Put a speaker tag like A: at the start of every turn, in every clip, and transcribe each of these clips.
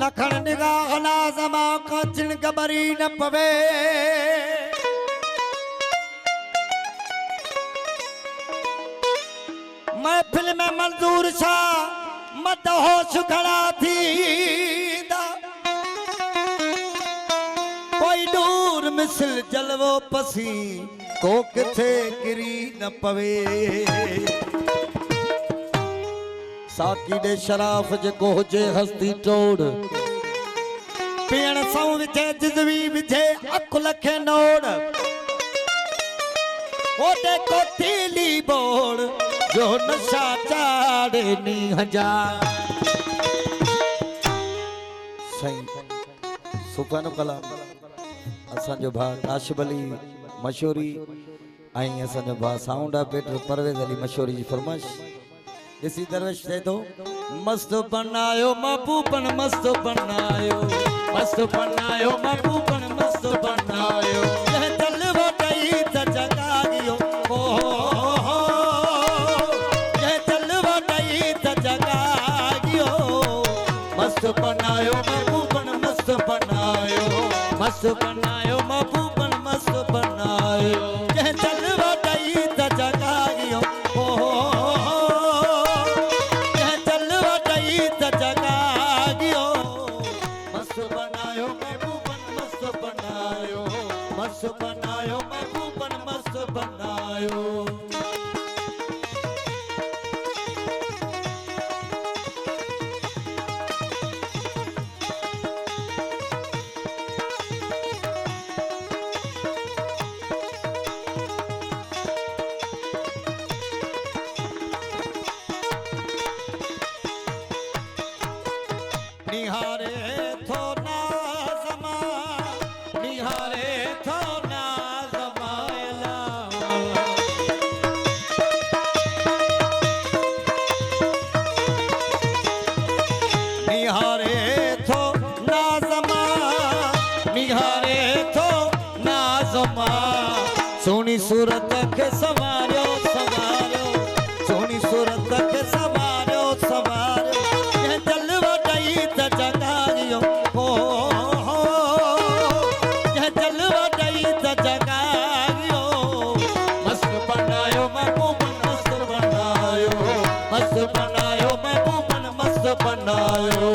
A: नखण निगाह लाज़मा का चिन कबरी न पवे महफिल में मंजूर शाह मत होश खड़ा थी कोई दूर मिसल जलवो पसी को किथे गिरी न पवे साकी दे शराफ जेको हुजे हस्ती तोड़ पीण सौ विझे जिजवी विझे अख लखे नोड़ ओडे को थीली बोड़ जो नशा चाड़े नी हजार सही सुफानो कलाम असा जो भा काशिफ अली मशहूरी आई असा जो भा साउंड ऑपरेटर परवेज अली मशहूरी जी फरमाइश इसी दरवेश थे तो मस्त बनायो महबूबन मस्त बनायो महबूबन मस्त बनायो जलवा दई त जगागियो ओ जलवा दई त जगागियो मस्त बनायो महबूबन मस्त बनायो महबूबन मस्त बनायो जलवा दई त जगागियो ओ बनायो महबूबन मस्त बनायो निहारे थो ना जमा निहारे थो ना जमायला निहारे थो ना जमा निहारे थो ना जमा सोनी सूरत के सवारो सवारो सोनी सूरत के सवारो सवारो ये जलवा दई त जगागियो हो ये जलवा दई त जगागियो मस्त बनायो महबूबन मस्त बनायो महबूबन मस्त बनायो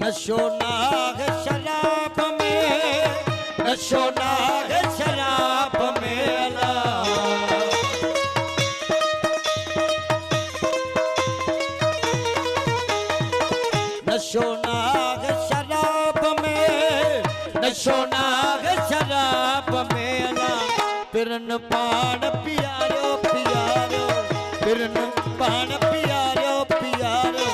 A: नशो नाग शराब में नशो नाग शराब में अला नशो नाग शराब में नशो नाग शराब में अला पिरन पान पियारो पियारो पिरन पान पियारो पियारो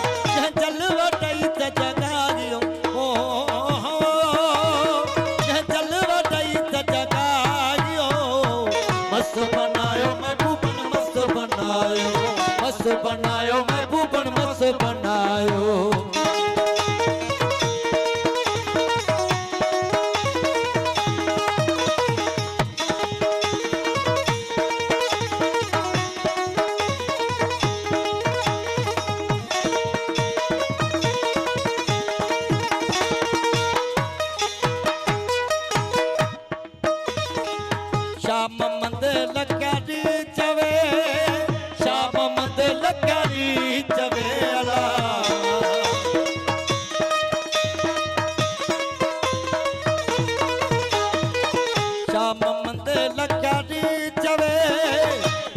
A: जलवा दई त जगागियो ओ जलवा दई त जगागियो मस्त बनायो महबूबन मस्त बनायो महबूबन मस्त बनायो श्याम मंद लकारी चवे श्याम मंद लकारी चवे अला श्याम मंद लकारी चवे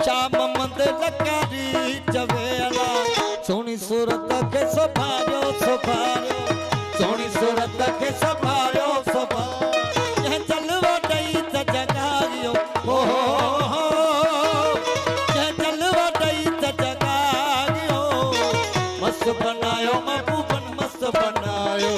A: श्याम मंद लकारी चवे अला सोनी सूरत के सभारो सभारो सोनी सूरत के सभारो सभारो यह जलवा दई त जगागियो ओ यह जलवा दई त जगागियो मस्त बनायो महबूबन मस्त बनायो